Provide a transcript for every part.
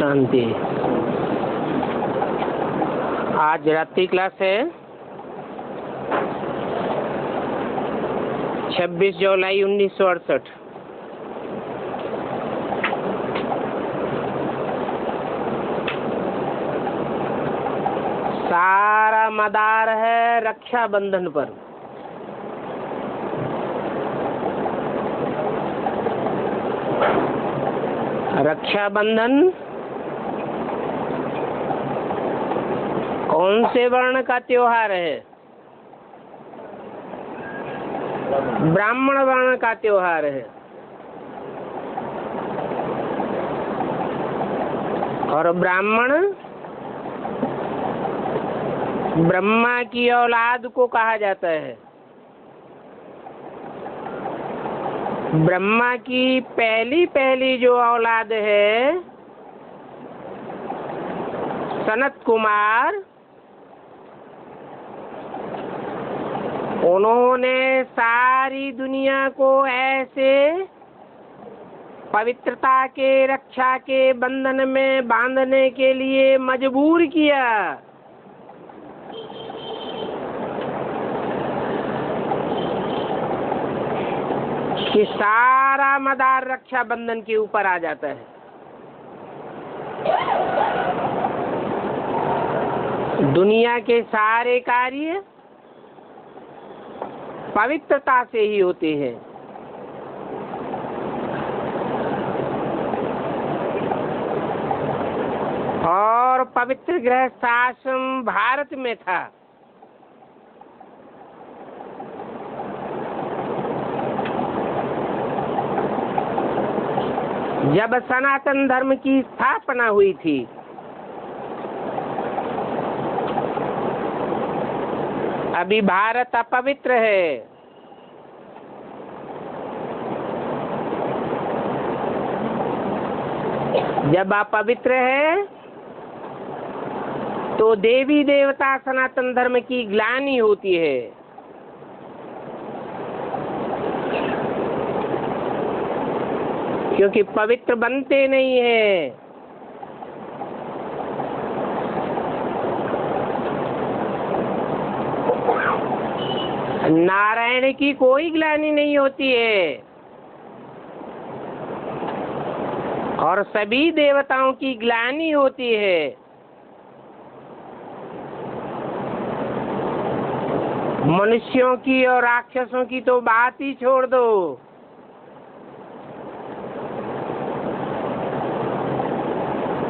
शांति। आज रात्रि क्लास है 26 जुलाई 1968। सारा मदार है रक्षाबंधन पर। रक्षाबंधन कौन से वर्ण का त्योहार है? ब्राह्मण वर्ण का त्योहार है। और ब्राह्मण ब्रह्मा की औलाद को कहा जाता है। ब्रह्मा की पहली जो औलाद है सनत कुमार, उन्होंने सारी दुनिया को ऐसे पवित्रता के रक्षा के बंधन में बांधने के लिए मजबूर किया कि सारा मदार रक्षाबंधन के ऊपर आ जाता है। दुनिया के सारे कार्य पवित्रता से ही होते हैं। और पवित्र गृहस्थाश्रम भारत में था। जब सनातन धर्म की स्थापना हुई थी, अभी भारत अपवित्र है। जब अपवित्र है तो देवी देवता सनातन धर्म की ग्लानि होती है। क्योंकि पवित्र बनते नहीं है। नारायण की कोई ग्लानि नहीं होती है और सभी देवताओं की ग्लानि होती है। मनुष्यों की और राक्षसों की तो बात ही छोड़ दो।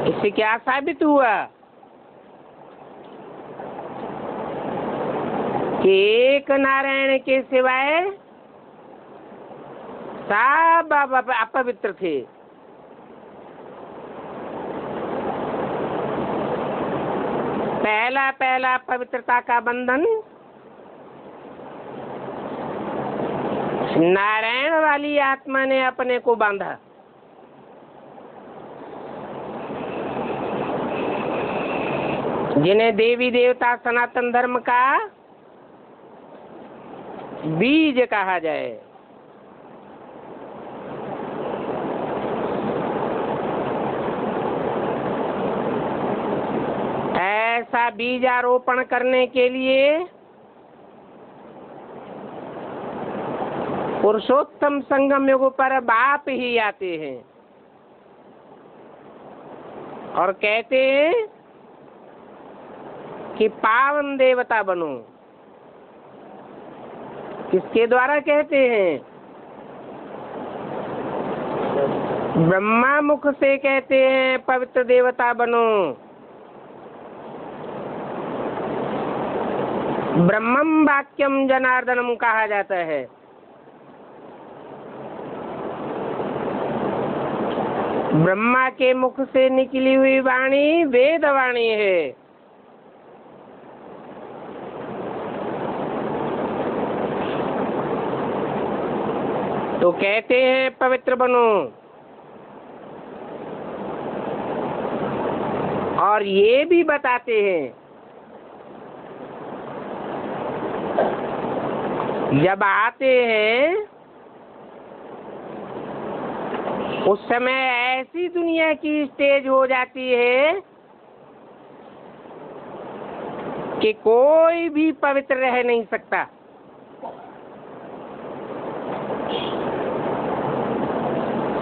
इससे क्या साबित हुआ कि एक नारायण के सिवाय सब अपवित्र थे। पहला पवित्रता का बंधन नारायण वाली आत्मा ने अपने को बांधा। जिन्हें देवी देवता सनातन धर्म का बीज कहा जाए। ऐसा बीजारोपण करने के लिए पुरुषोत्तम संगम युग पर बाप ही आते हैं और कहते हैं कि पावन देवता बनो। किसके द्वारा कहते हैं? ब्रह्मा मुख से कहते हैं पवित्र देवता बनो। ब्रह्मम वाक्यम जनार्दनम कहा जाता है। ब्रह्मा के मुख से निकली हुई वाणी वेद वाणी है। तो कहते हैं पवित्र बनो। और ये भी बताते हैं जब आते हैं उस समय ऐसी दुनिया की स्टेज हो जाती है कि कोई भी पवित्र रह नहीं सकता।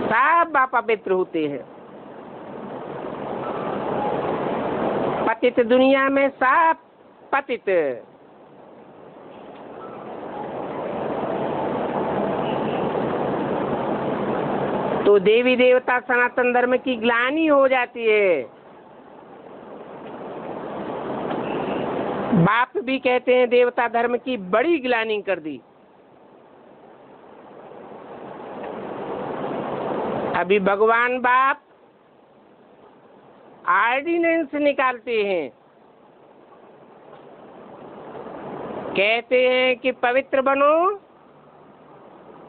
सब अपवित्र होते हैं। पतित दुनिया में सब पतित। तो देवी देवता सनातन धर्म की ग्लानि हो जाती है। बाप भी कहते हैं देवता धर्म की बड़ी ग्लानि कर दी। अभी भगवान बाप ऑर्डिनेंस निकालते हैं, कहते हैं कि पवित्र बनो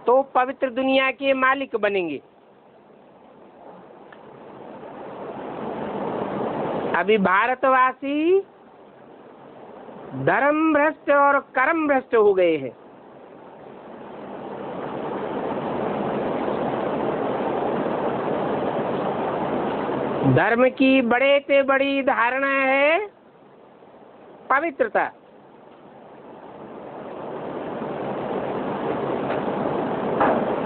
तो पवित्र दुनिया के मालिक बनेंगे। अभी भारतवासी धर्म भ्रष्ट और कर्म भ्रष्ट हो गए हैं। धर्म की बड़े से बड़ी धारणा है पवित्रता।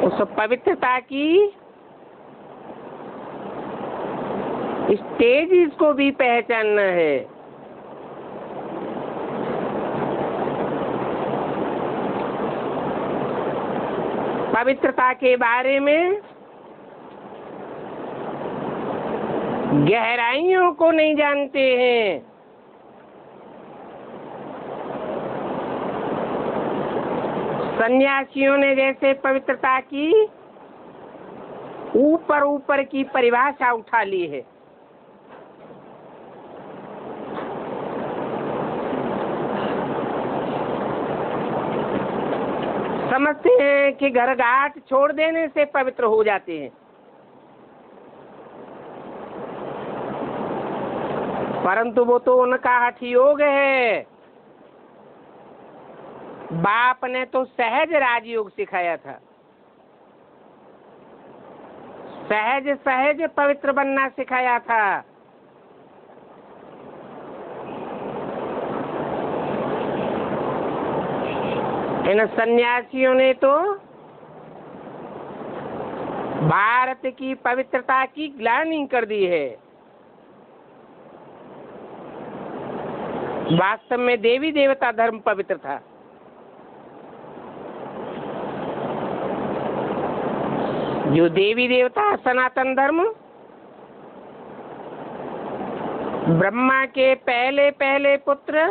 उस पवित्रता की स्टेज को भी पहचानना है। पवित्रता के बारे में गहराइयों को नहीं जानते हैं। सन्यासियों ने जैसे पवित्रता की ऊपर ऊपर की परिभाषा उठा ली है। समझते हैं कि घर घाट छोड़ देने से पवित्र हो जाते हैं, परंतु वो तो उनका हठ योग है। बाप ने तो सहज राजयोग सिखाया था, सहज सहज पवित्र बनना सिखाया था। इन सन्यासियों ने तो भारत की पवित्रता की ग्लानि कर दी है। वास्तव में देवी देवता धर्म पवित्र था। जो देवी देवता सनातन धर्म ब्रह्मा के पहले पहले पुत्र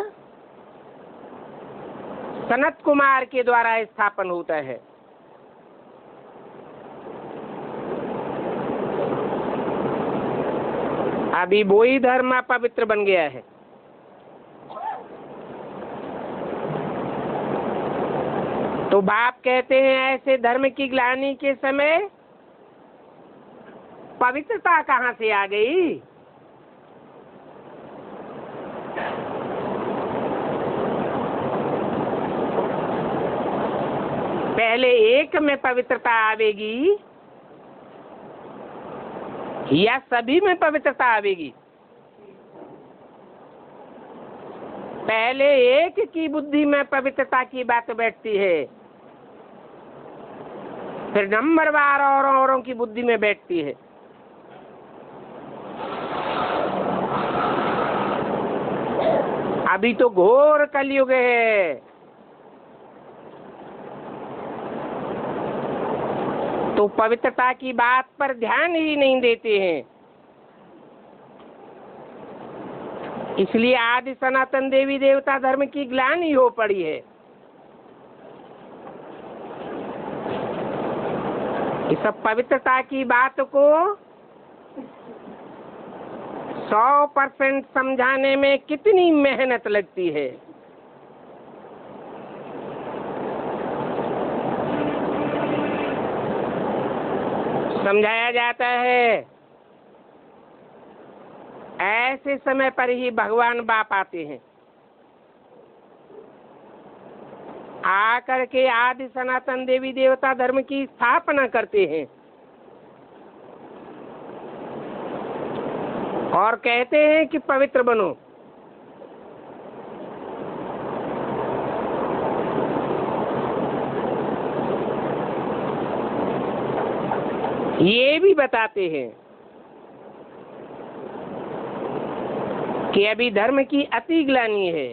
सनत कुमार के द्वारा स्थापन होता है। अभी वही धर्म पवित्र बन गया है। तो बाप कहते हैं ऐसे धर्म की ग्लानि के समय पवित्रता कहाँ से आ गई? पहले एक में पवित्रता आवेगी या सभी में पवित्रता आवेगी? पहले एक की बुद्धि में पवित्रता की बात बैठती है, फिर नंबरवार औरों की बुद्धि में बैठती है। अभी तो घोर कलयुग है। तो पवित्रता की बात पर ध्यान ही नहीं देते हैं। इसलिए आदि सनातन देवी देवता धर्म की ग्लानि हो पड़ी है। इस सब पवित्रता की बात को 100% समझाने में कितनी मेहनत लगती है। समझाया जाता है ऐसे समय पर ही भगवान बाप आते हैं, आकर के आदि सनातन देवी देवता धर्म की स्थापना करते हैं। और कहते हैं कि पवित्र बनो। ये भी बताते हैं कि अभी धर्म की अति ग्लानि है,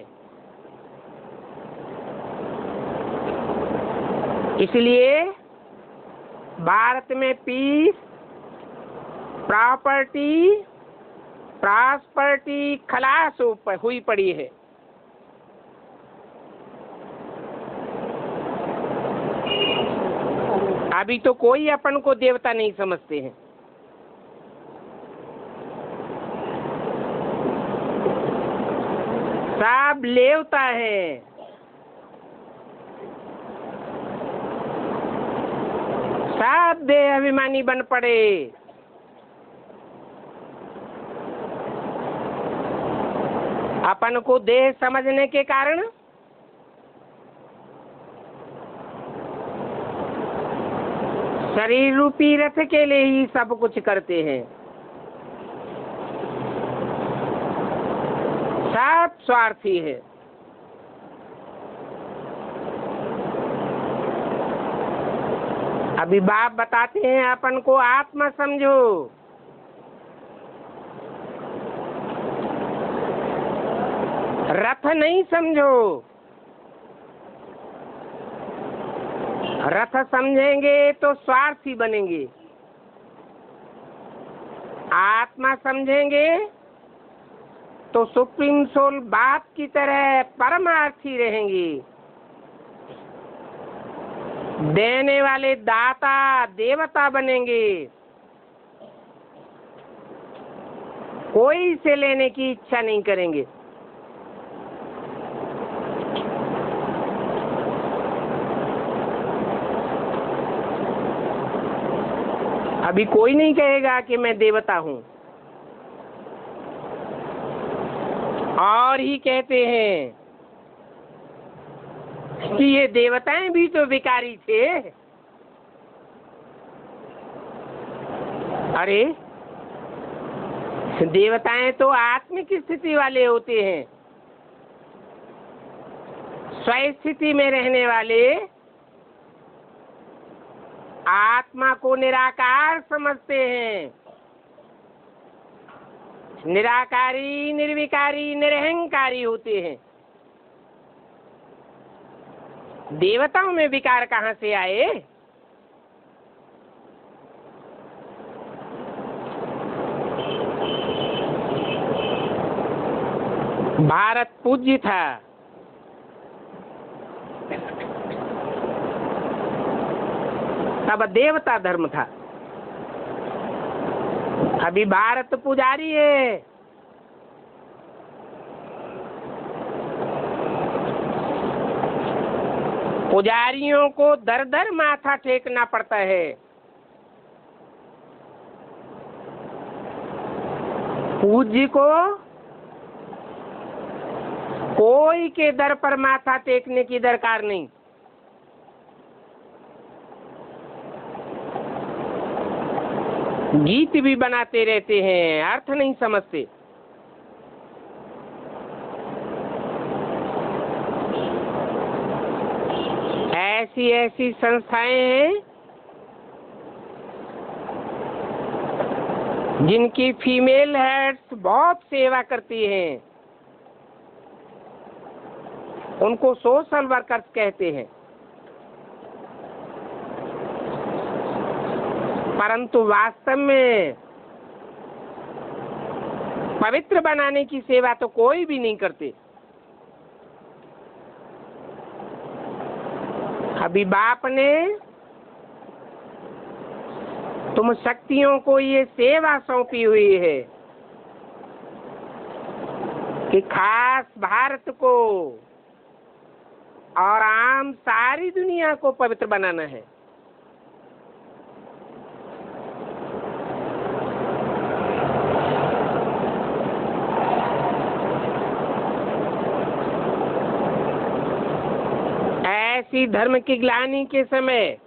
इसलिए भारत में पीस, प्रॉस्पर्टी खलास हुई पड़ी है। अभी तो कोई अपन को देवता नहीं समझते हैं। सब लेवता है। सब देह अभिमानी बन पड़े। अपन को देह समझने के कारण शरीर रूपी रथ के लिए ही सब कुछ करते हैं। सब स्वार्थी है। अभी बाप बताते हैं अपन को आत्मा समझो। रथ नहीं समझो। रथ समझेंगे तो स्वार्थी बनेंगे। आत्मा समझेंगे तो सुप्रीम सोल बाप की तरह परमार्थी रहेंगे। देने वाले दाता देवता बनेंगे। कोई से लेने की इच्छा नहीं करेंगे। अभी कोई नहीं कहेगा कि मैं देवता हूं। और ही कहते हैं कि ये देवताएं भी तो विकारी थे। अरे देवताएं तो आत्मिक स्थिति वाले होते हैं, स्वस्थिति में रहने वाले, आत्मा को निराकार समझते हैं। निराकारी, निर्विकारी, निरहंकारी होते हैं। देवताओं में विकार कहां से आए? भारत पूज्य था, तब देवता धर्म था। अभी भारत पुजारी है। पुजारियों को दर दर माथा टेकना पड़ता है। पूज्य को कोई के दर पर माथा टेकने की दरकार नहीं। गीत भी बनाते रहते हैं, अर्थ नहीं समझते। ऐसी ऐसी संस्थाएं हैं जिनकी फीमेल हेड्स बहुत सेवा करती हैं। उनको सोशल वर्कर्स कहते हैं। परंतु वास्तव में पवित्र बनाने की सेवा तो कोई भी नहीं करते। अभी बाप ने तुम शक्तियों को ये सेवा सौंपी हुई है कि खास भारत को और आम सारी दुनिया को पवित्र बनाना है। ऐसी धर्म की ग्लानि के समय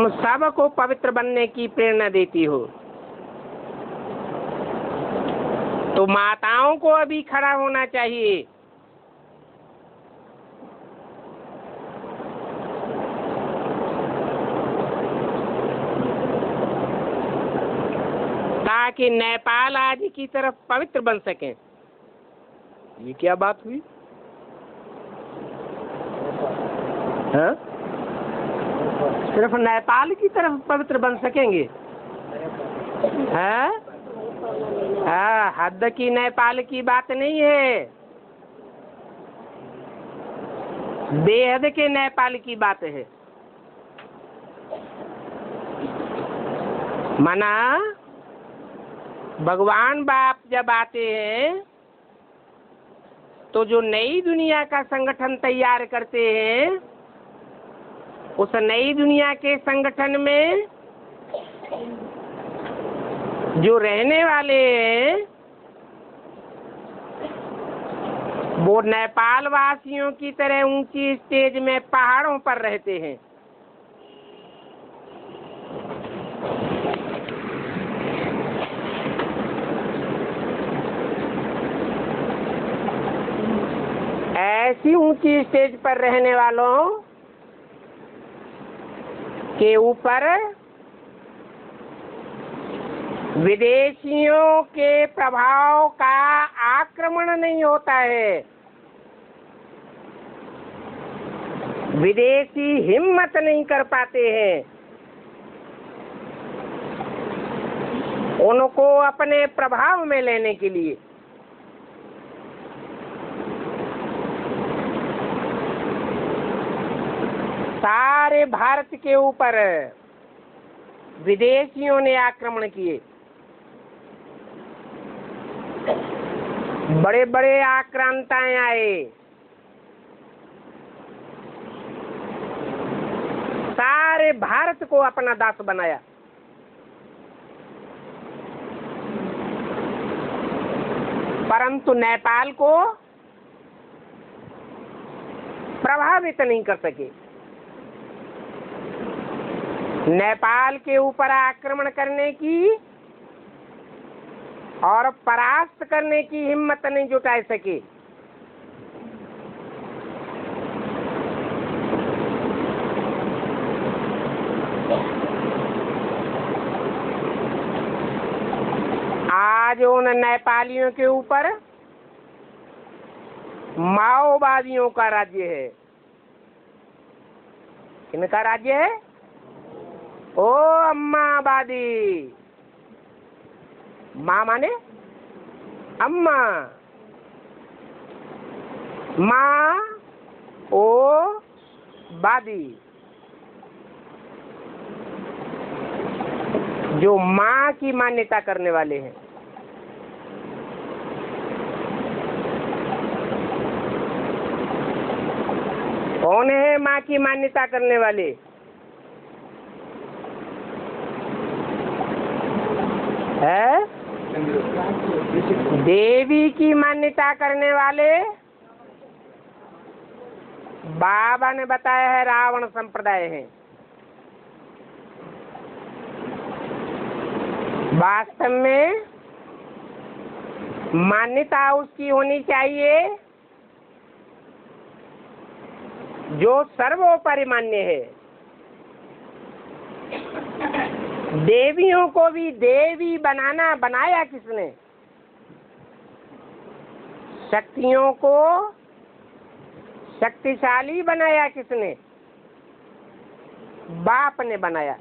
तुम सबको पवित्र बनने की प्रेरणा देती हो। तो माताओं को अभी खड़ा होना चाहिए। ताकि नेपाल आदि की तरफ पवित्र बन सके। ये क्या बात हुई? हाँ? सिर्फ नेपाल की तरफ पवित्र बन सकेंगे? हाँ? हाँ, हद की नेपाल की बात नहीं है, बेहद के नेपाल की बात है। मना भगवान बाप जब आते हैं तो जो नई दुनिया का संगठन तैयार करते हैं, उस नई दुनिया के संगठन में जो रहने वाले हैं वो नेपाल वासियों की तरह ऊंची स्टेज में पहाड़ों पर रहते हैं। ऐसी ऊंची स्टेज पर रहने वालों के ऊपर विदेशियों के प्रभाव का आक्रमण नहीं होता है। विदेशी हिम्मत नहीं कर पाते हैं उनको अपने प्रभाव में लेने के लिए। सारे भारत के ऊपर विदेशियों ने आक्रमण किए। बड़े बड़े आक्रांताएं आए, सारे भारत को अपना दास बनाया। परंतु नेपाल को प्रभावित नहीं कर सके। नेपाल के ऊपर आक्रमण करने की और परास्त करने की हिम्मत नहीं जुटा सके। आज उन नेपालियों के ऊपर माओवादियों का राज्य है। किनका राज्य है? ओ अम्मावादी। माँ माने अम्मा, माँ ओ वादी। जो माँ की मान्यता करने वाले हैं। कौन है माँ की मान्यता करने वाले? है देवी की मान्यता करने वाले। बाबा ने बताया है रावण संप्रदाय है। वास्तव में मान्यता उसकी होनी चाहिए जो सर्वोपरि मान्य है। देवियों को भी देवी बनाया किसने? शक्तियों को शक्तिशाली बनाया किसने? बाप ने बनाया।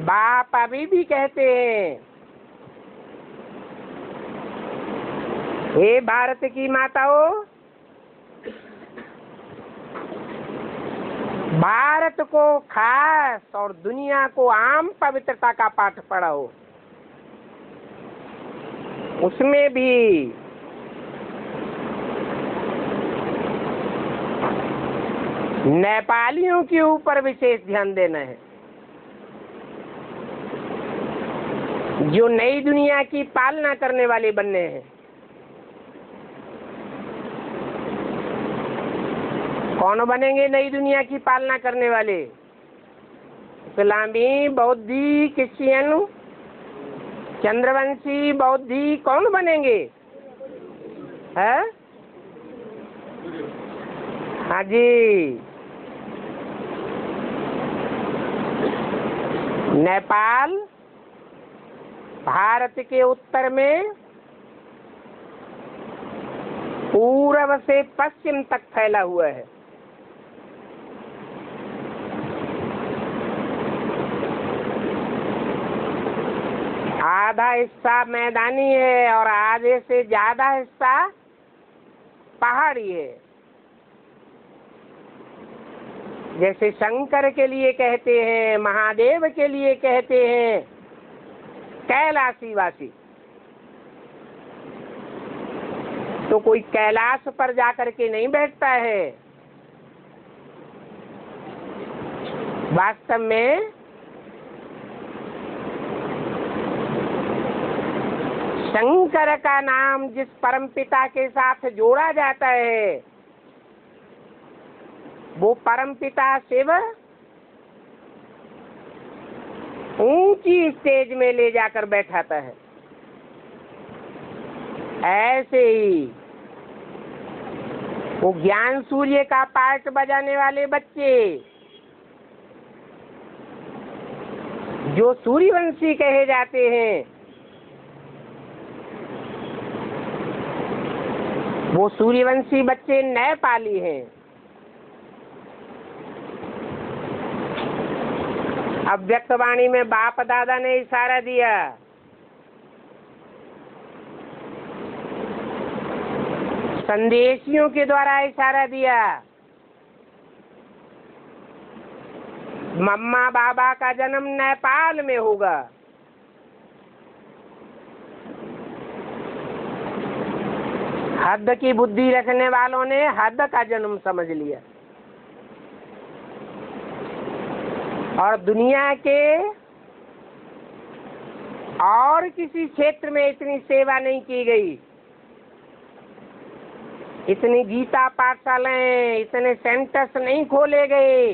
बाप अभी भी कहते हैं, हे भारत की माताओं, भारत को खास और दुनिया को आम पवित्रता का पाठ पढ़ाओ। उसमें भी नेपालियों के ऊपर विशेष ध्यान देना है, जो नई दुनिया की पालना करने वाले बनने हैं। कौन बनेंगे नई दुनिया की पालना करने वाले? इस्लामी, बौद्धि, क्रिश्चियन, चंद्रवंशी, बौद्धि कौन बनेंगे? है? हाँ जी। नेपाल भारत के उत्तर में पूर्व से पश्चिम तक फैला हुआ है। आधा हिस्सा मैदानी है और आधे से ज्यादा हिस्सा पहाड़ी है। जैसे शंकर के लिए कहते हैं, महादेव के लिए कहते हैं कैलाशी वासी, तो कोई कैलाश पर जाकर के नहीं बैठता है। वास्तव में शंकर का नाम जिस परमपिता के साथ जोड़ा जाता है, वो परमपिता शिव ऊंची स्टेज में ले जाकर बैठाता है। ऐसे ही वो ज्ञान सूर्य का पार्ट बजाने वाले बच्चे जो सूर्यवंशी कहे जाते हैं, वो सूर्यवंशी बच्चे नेपाली हैं। अव्यक्तवाणी में बाप दादा ने इशारा दिया, संदेशियों के द्वारा इशारा दिया, मम्मा बाबा का जन्म नेपाल में होगा। हद की बुद्धि रखने वालों ने हद का जन्म समझ लिया और दुनिया के और किसी क्षेत्र में इतनी सेवा नहीं की गई, इतनी गीता पाठशालाएं, इतने सेंटर्स नहीं खोले गए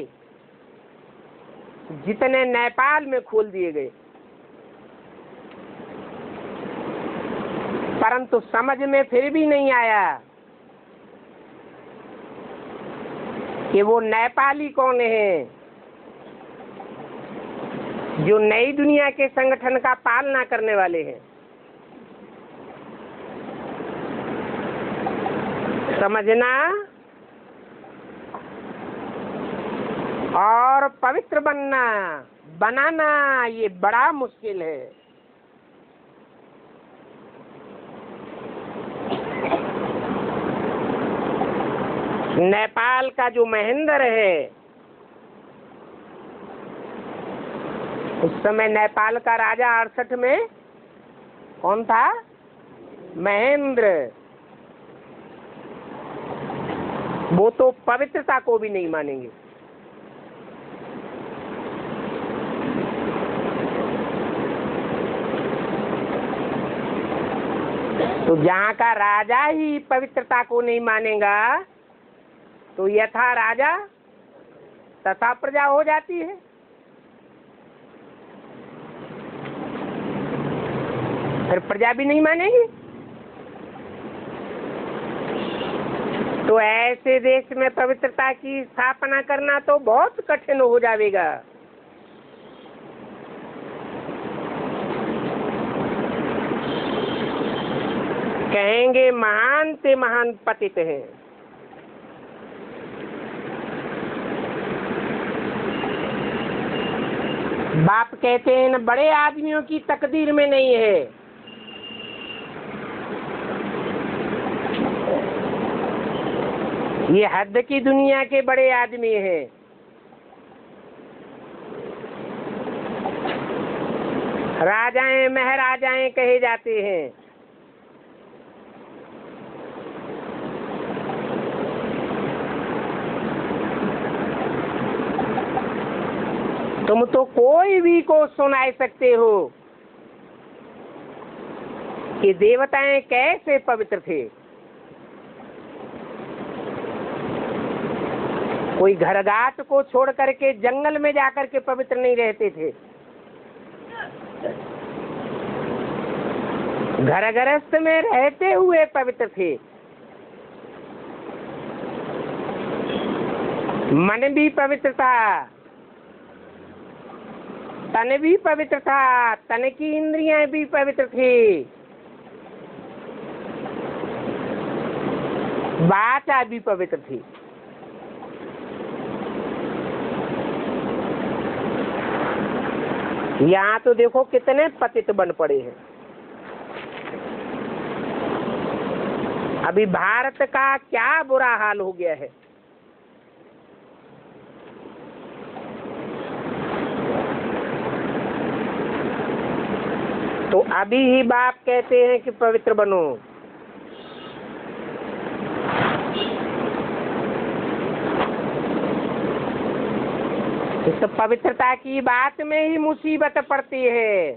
जितने नेपाल में खोल दिए गए। परंतु समझ में फिर भी नहीं आया कि वो नेपाली कौन है जो नई दुनिया के संगठन का पालना करने वाले हैं। समझना और पवित्र बनाना ये बड़ा मुश्किल है। नेपाल का जो महेंद्र है, उस समय नेपाल का राजा 68 में कौन था? महेंद्र। वो तो पवित्रता को भी नहीं मानेंगे। तो जहाँ का राजा ही पवित्रता को नहीं मानेगा तो यथा राजा तथा प्रजा हो जाती है। फिर प्रजा भी नहीं मानेगी। तो ऐसे देश में पवित्रता की स्थापना करना तो बहुत कठिन हो जाएगा। कहेंगे महान से महान पतित है। बाप कहते हैं न बड़े आदमियों की तकदीर में नहीं है। ये हद की दुनिया के बड़े आदमी हैं। राजाएं महाराजाएं कहे जाते हैं। तुम तो कोई भी को सुना सकते हो कि देवताएं कैसे पवित्र थे। कोई घरगाट को छोड़ करके जंगल में जाकर के पवित्र नहीं रहते थे। घर गृहस्थ में रहते हुए पवित्र थे। मन भी पवित्र था, तन भी पवित्र था, तन की इंद्रियां भी पवित्र थी, वाचा भी पवित्र थी। यहाँ तो देखो कितने पतित बन पड़े हैं। अभी भारत का क्या बुरा हाल हो गया है। तो अभी ही बाप कहते हैं कि पवित्र बनो। इस पवित्रता की बात में ही मुसीबत पड़ती है।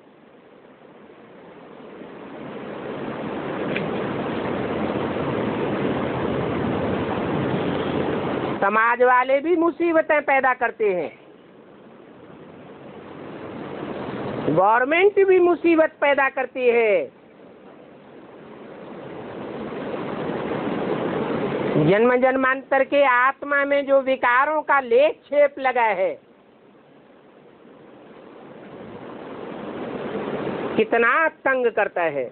समाज वाले भी मुसीबतें पैदा करते हैं, गवर्नमेंट भी मुसीबत पैदा करती है, जन्म जन्मांतर के आत्मा में जो विकारों का लेप छेप लगा है, कितना तंग करता है।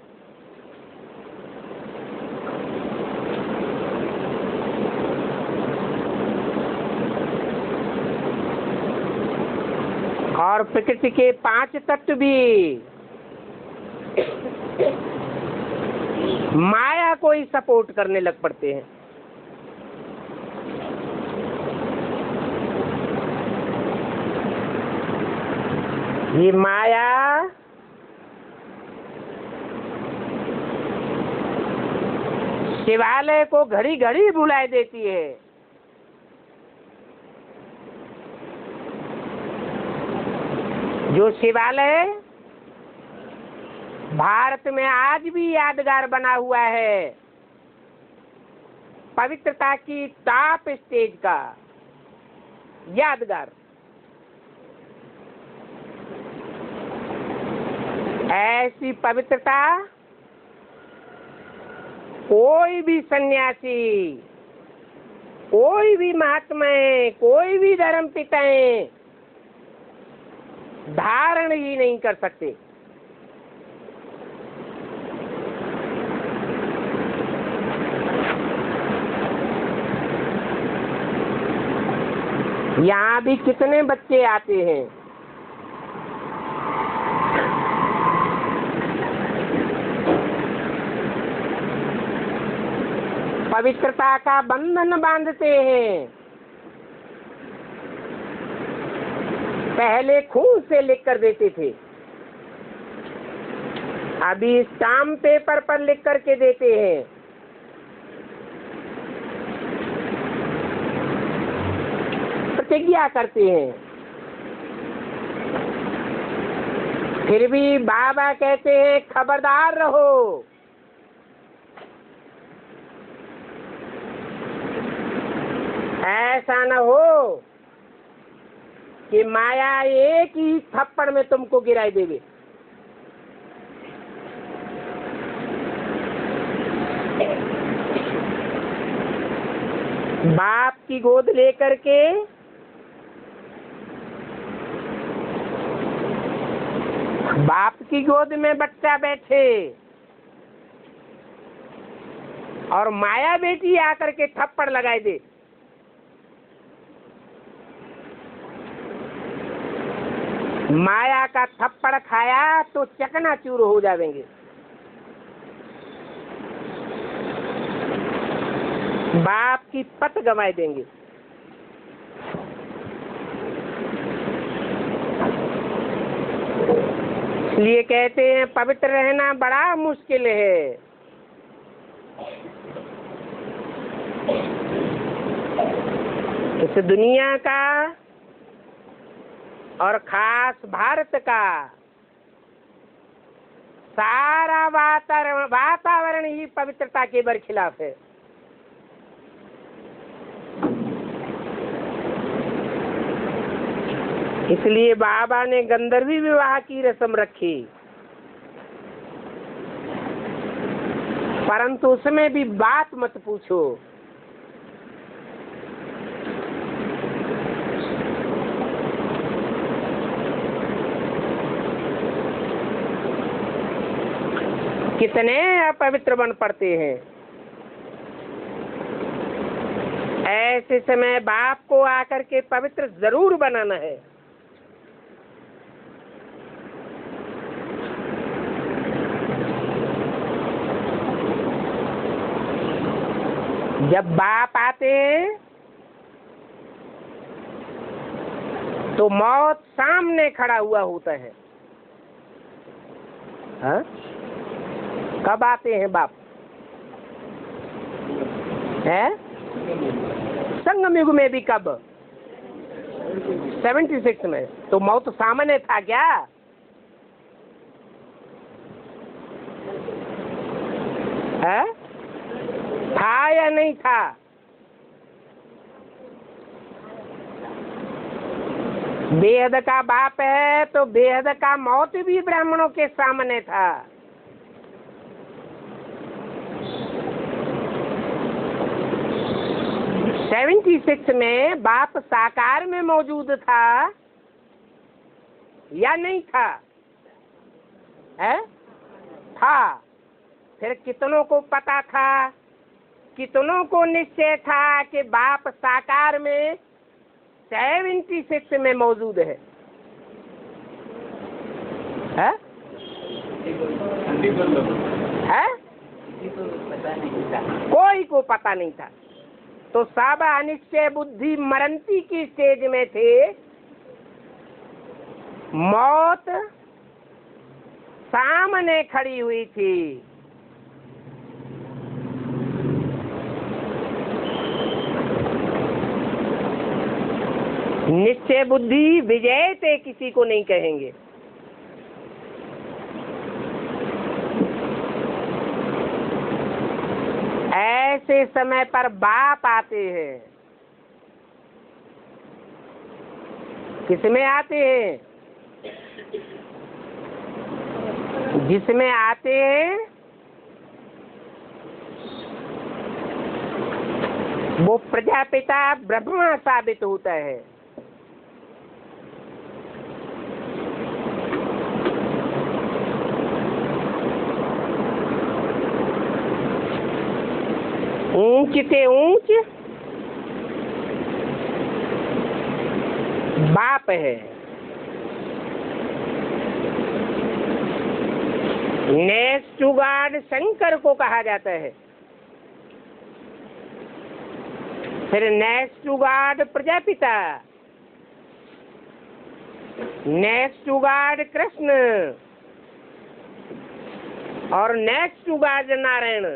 और प्रकृति के 5 तत्व भी माया को ही सपोर्ट करने लग पड़ते हैं। ये माया शिवालय को घड़ी घड़ी बुलाए देती है। जो शिवालय भारत में आज भी यादगार बना हुआ है, पवित्रता की टॉप स्टेज का यादगार, ऐसी पवित्रता कोई भी सन्यासी, कोई भी महात्मा, कोई भी धर्म पिताएं धारण ही नहीं कर सकते। यहाँ भी कितने बच्चे आते हैं, पवित्रता का बंधन बांधते हैं। पहले खून से लिख कर देते थे, अभी स्टाम्प पेपर पर लिख करके देते हैं। प्रतिज्ञा करते हैं। फिर भी बाबा कहते हैं खबरदार रहो। ऐसा न हो कि माया एक ही थप्पड़ में तुमको गिराई देवे। बाप की गोद लेकर के बाप की गोद में बच्चा बैठे और माया बेटी आकर के थप्पड़ लगाए दे। माया का थप्पड़ खाया तो चकनाचूर हो जाएंगे। बाप की पत गंवाए देंगे। इसलिए कहते हैं पवित्र रहना बड़ा मुश्किल है। इस दुनिया का और खास भारत का सारा वातावरण ही पवित्रता के बरखिलाफ है। इसलिए बाबा ने गंधर्वी विवाह की रस्म रखी, परंतु उसमें भी बात मत पूछो। कितने अपवित्र बन पड़ते हैं। ऐसे समय बाप को आकर के पवित्र जरूर बनाना है। जब बाप आते हैं तो मौत सामने खड़ा हुआ होता है। हाँ? कब आते हैं बाप? है संगम युग में भी कब? 76 में। तो मौत सामने था क्या? है? था या नहीं था? बेहद का बाप है तो बेहद का मौत भी ब्राह्मणों के सामने था। सेवेंटी 76 में बाप साकार में मौजूद था या नहीं था? है? था। फिर कितनों को पता था, कितनों को निश्चय था कि बाप साकार में 76 में मौजूद है? है? है? कोई को पता नहीं था। तो सब अनिश्चय बुद्धि मरंती की स्टेज में थे। मौत सामने खड़ी हुई थी। निश्चय बुद्धि विजय ते किसी को नहीं कहेंगे। ऐसे समय पर बाप आते हैं। किसमें आते हैं? जिसमें आते हैं वो प्रजापिता ब्रह्मा साबित होता है। ऊंच से ऊंच बाप है। नेक्स्ट टू गॉड शंकर को कहा जाता है। फिर next to God Prajapita, next to God Krishna और नेक्स्ट टू गॉड नारायण।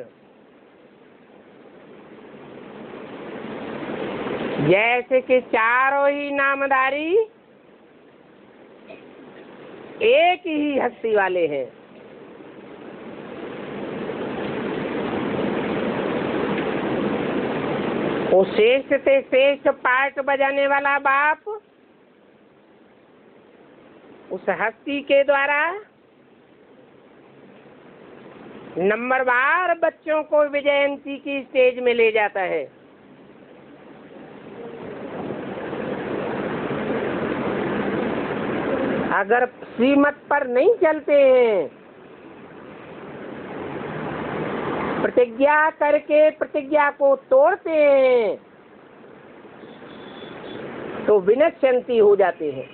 जैसे कि चारों ही नामधारी एक ही हस्ती वाले हैं। वो श्रेष्ठ से श्रेष्ठ पार्ट बजाने वाला बाप उस हस्ती के द्वारा नंबरवार बच्चों को विजयंती की स्टेज में ले जाता है। अगर श्रीमत पर नहीं चलते हैं, प्रतिज्ञा करके प्रतिज्ञा को तोड़ते हैं, तो विनश्यंती हो जाते हैं।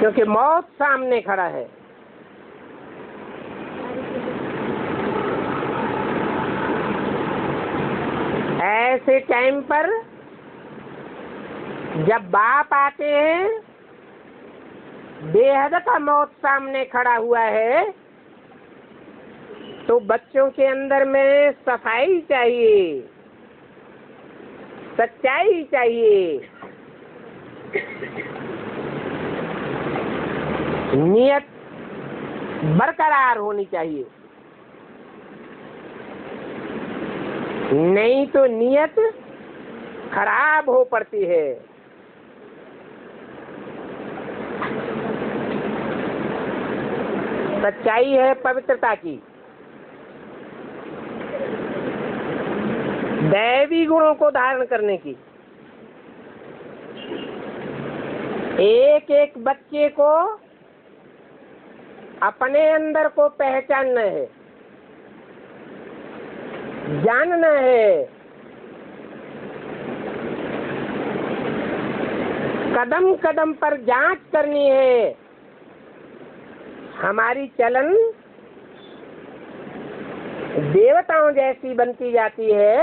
क्योंकि मौत सामने खड़ा है। ऐसे टाइम पर जब बाप आते हैं, बेहद का मौत सामने खड़ा हुआ है, तो बच्चों के अंदर में सफाई चाहिए, सच्चाई चाहिए, नियत बरकरार होनी चाहिए। नहीं तो नियत खराब हो पड़ती है। सच्चाई है पवित्रता की, दैवी गुणों को धारण करने की। एक एक बच्चे को अपने अंदर को पहचानना है, जानना है, कदम कदम पर जांच करनी है। हमारी चलन देवताओं जैसी बनती जाती है,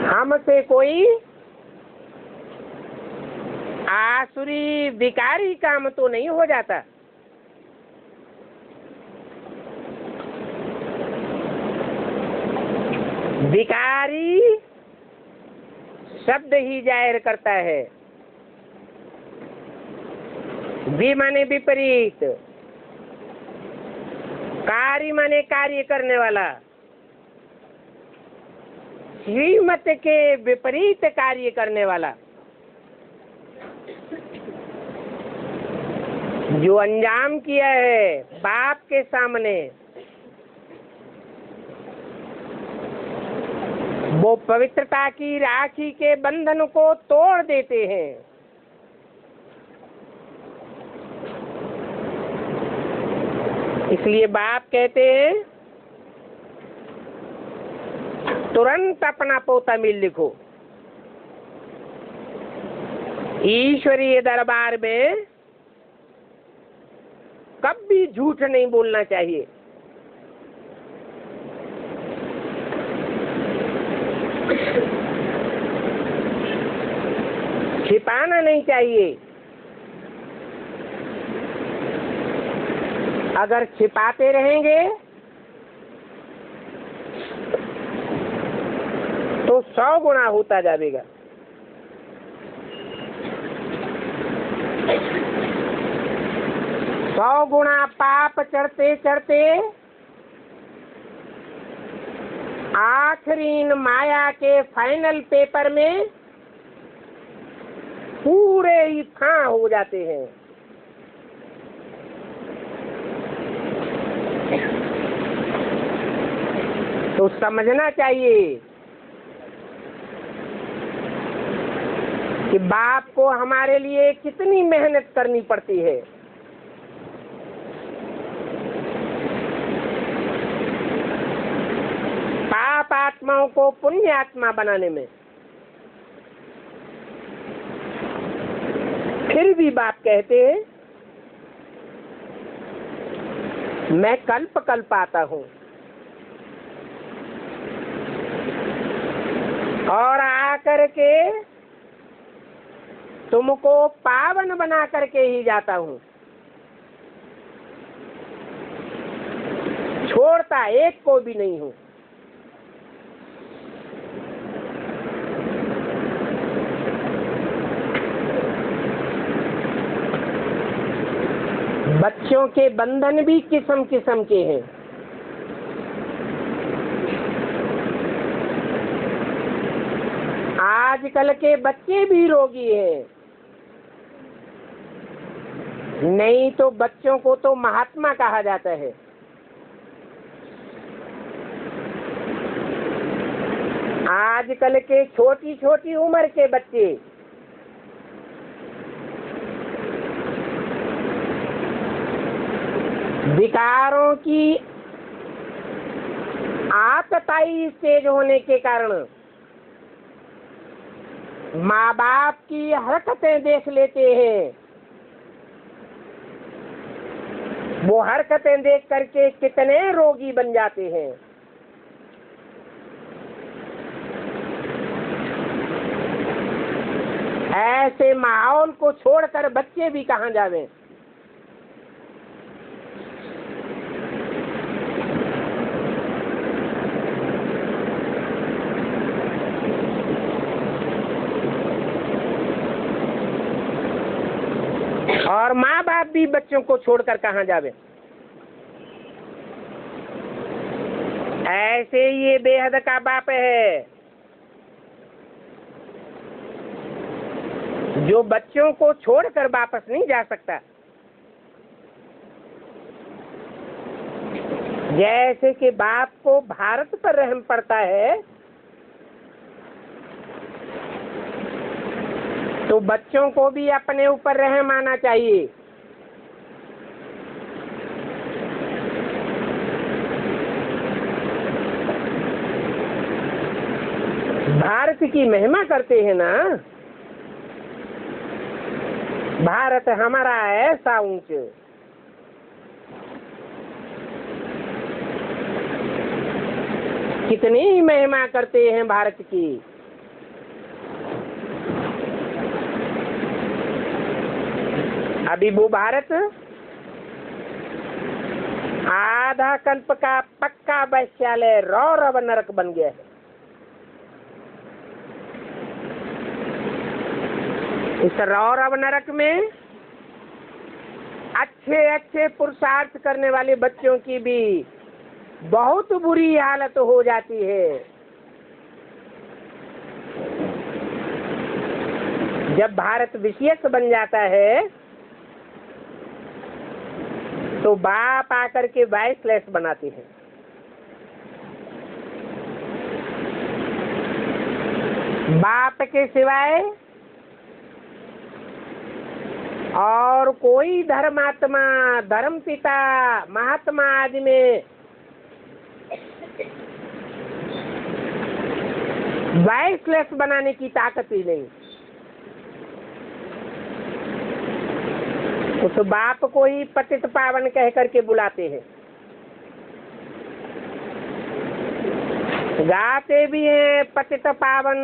हमसे कोई आसुरी विकारी काम तो नहीं हो जाता। विकारी शब्द ही जाहिर करता है। वि माने विपरीत, कार्य माने कार्य करने वाला, श्रीमत के विपरीत कार्य करने वाला। जो अंजाम किया है बाप के सामने, वो पवित्रता की राखी के बंधन को तोड़ देते हैं। इसलिए बाप कहते हैं तुरंत अपना पोता मिल लिखो। ईश्वरीय दरबार में कभी झूठ नहीं बोलना चाहिए। छिपाना नहीं चाहिए। अगर छिपाते रहेंगे तो 100 गुना होता जाएगा। सौ गुना पाप चढ़ते चढ़ते आखिरी माया के फाइनल पेपर में पूरे ही फां हो जाते हैं। तो समझना चाहिए कि बाप को हमारे लिए कितनी मेहनत करनी पड़ती है। पाप आत्माओं को पुण्य आत्मा बनाने में। फिर भी बाप कहते हैं मैं कल्प कल्प आता हूं और आकर के तुमको पावन बना करके ही जाता हूं। छोड़ता एक को भी नहीं हूं। बच्चों के बंधन भी किस्म किस्म के हैं। आजकल के बच्चे भी रोगी हैं। नहीं तो बच्चों को तो महात्मा कहा जाता है। आजकल के छोटी छोटी उम्र के बच्चे विकारों की आतताई स्टेज होने के कारण माँ बाप की हरकतें देख लेते हैं। वो हरकतें देख करके कितने रोगी बन जाते हैं। ऐसे माहौल को छोड़कर बच्चे भी कहाँ जावें। और माँ बाप भी बच्चों को छोड़कर कहाँ जावे। ऐसे ये बेहद का बाप है जो बच्चों को छोड़कर वापस नहीं जा सकता। जैसे कि बाप को भारत पर रहम पड़ता है, तो बच्चों को भी अपने ऊपर रहम आना चाहिए। भारत की महिमा करते हैं ना, भारत हमारा ऐसा ऊंच, कितनी महिमा करते हैं भारत की। अभी वो भारत आधा कल्प का पक्का वैश्यालय रौरव नरक बन गया है। इस रौरव नरक में अच्छे अच्छे पुरुषार्थ करने वाले बच्चों की भी बहुत बुरी हालत हो जाती है। जब भारत विशेष बन जाता है तो बाप आकर के वाइसलेस बनाते हैं। बाप के सिवाय और कोई धर्मात्मा, धर्म पिता, महात्मा आदि में वाइसलेस बनाने की ताकत ही नहीं। उस बाप को ही पतित पावन कह करके बुलाते हैं। गाते भी हैं पतित पावन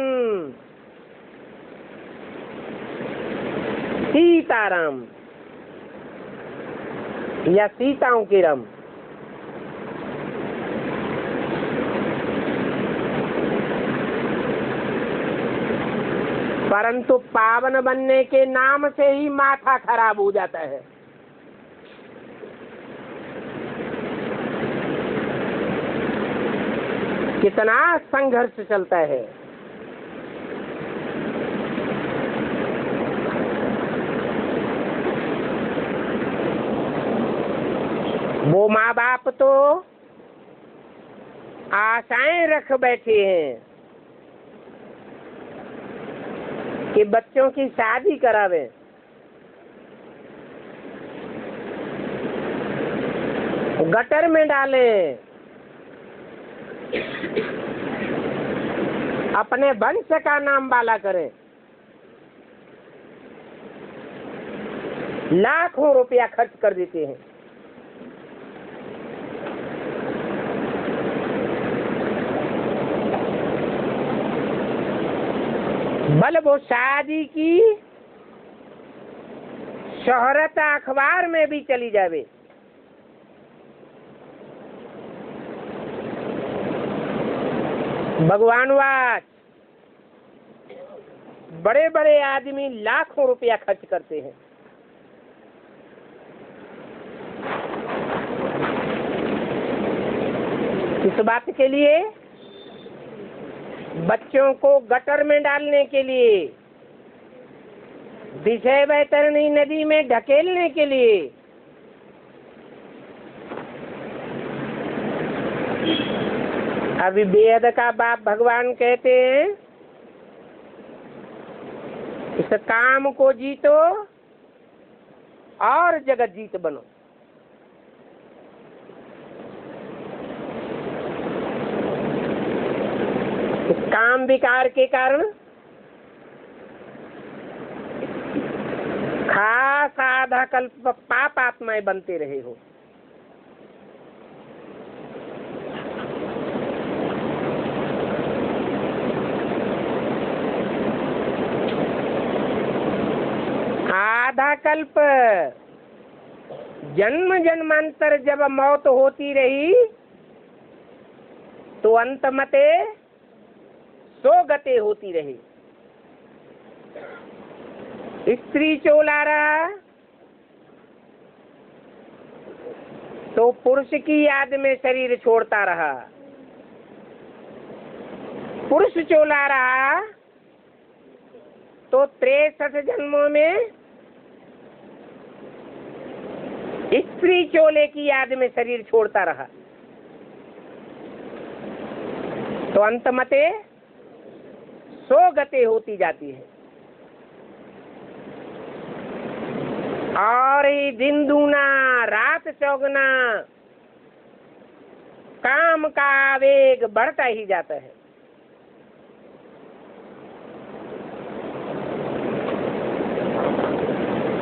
सीताराम या सीताओं की रम। परंतु पावन बनने के नाम से ही माथा खराब हो जाता है। कितना संघर्ष चलता है। वो माँ बाप तो आशाएं रख बैठे हैं कि बच्चों की शादी करावे, गटर में डालें, अपने वंश का नाम बाला करें। लाखों रुपया खर्च कर देते हैं। बल वो शादी की शोहरत अखबार में भी चली जावे। भगवानवास बड़े बड़े आदमी लाखों रुपया खर्च करते हैं। इस बात के लिए, बच्चों को गटर में डालने के लिए, विषय वैतरणी नदी में ढकेलने के लिए। अभी बेहद का बाप भगवान कहते हैं, इस काम को जीतो और जगत जीत बनो। इस काम विकार के कारण खास आधा कल्प पाप आत्माएं बनते रहे हो। आधा कल्प जन्म जन्मांतर जब मौत होती रही तो अंत मते सो गते होती रही। स्त्री चोला रहा तो पुरुष की याद में शरीर छोड़ता रहा। पुरुष चोला रहा तो 63 जन्मों में स्त्री चोले की याद में शरीर छोड़ता रहा, तो अंतमते सो गते होती जाती है। और ये दिन दूना रात चौगुना काम का आवेग बढ़ता ही जाता है।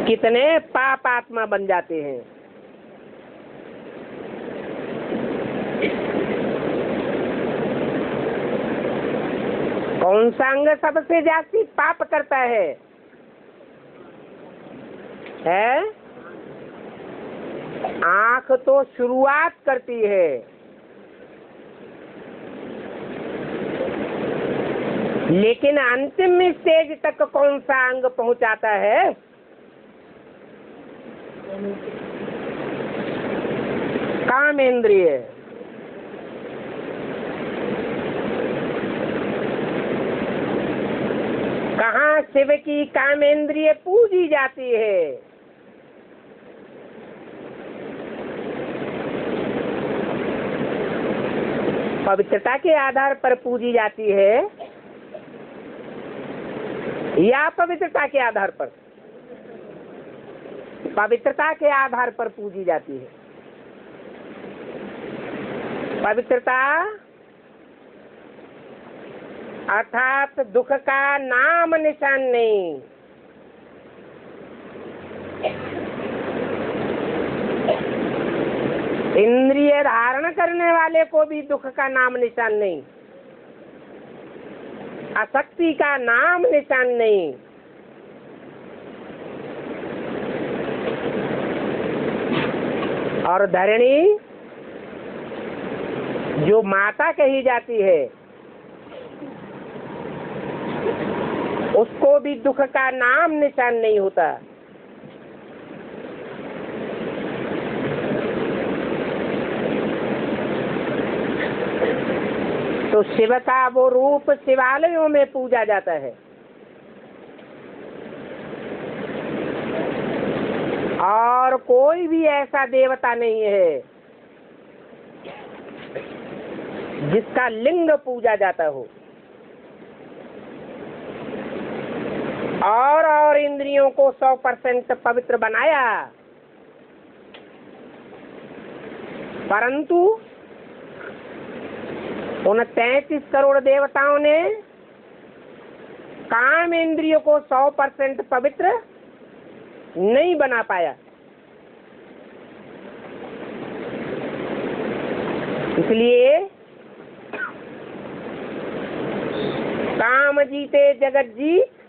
कितने पाप आत्मा बन जाते हैं। कौन सा अंग सबसे ज्यादा पाप करता है? आंख तो शुरुआत करती है, लेकिन अंतिम स्टेज तक कौन सा अंग पहुंचाता है? कामेंद्रिय। कहाँ शिव की कामेंद्रिय पूजी जाती है? पवित्रता के आधार पर पूजी जाती है या पवित्रता के आधार पर? पवित्रता के आधार पर पूजी जाती है। पवित्रता अर्थात दुख का नाम निशान नहीं। इंद्रिय धारण करने वाले को भी दुख का नाम निशान नहीं, आसक्ति का नाम निशान नहीं। और धरणी जो माता कही जाती है उसको भी दुख का नाम निशान नहीं होता। तो शिव का वो रूप शिवालयों में पूजा जाता है, और कोई भी ऐसा देवता नहीं है जिसका लिंग पूजा जाता हो। और इंद्रियों को 100% पवित्र बनाया, परंतु उन 33 करोड़ देवताओं ने काम इंद्रियों को 100% पवित्र नहीं बना पाया। इसलिए काम जीते जगत जीत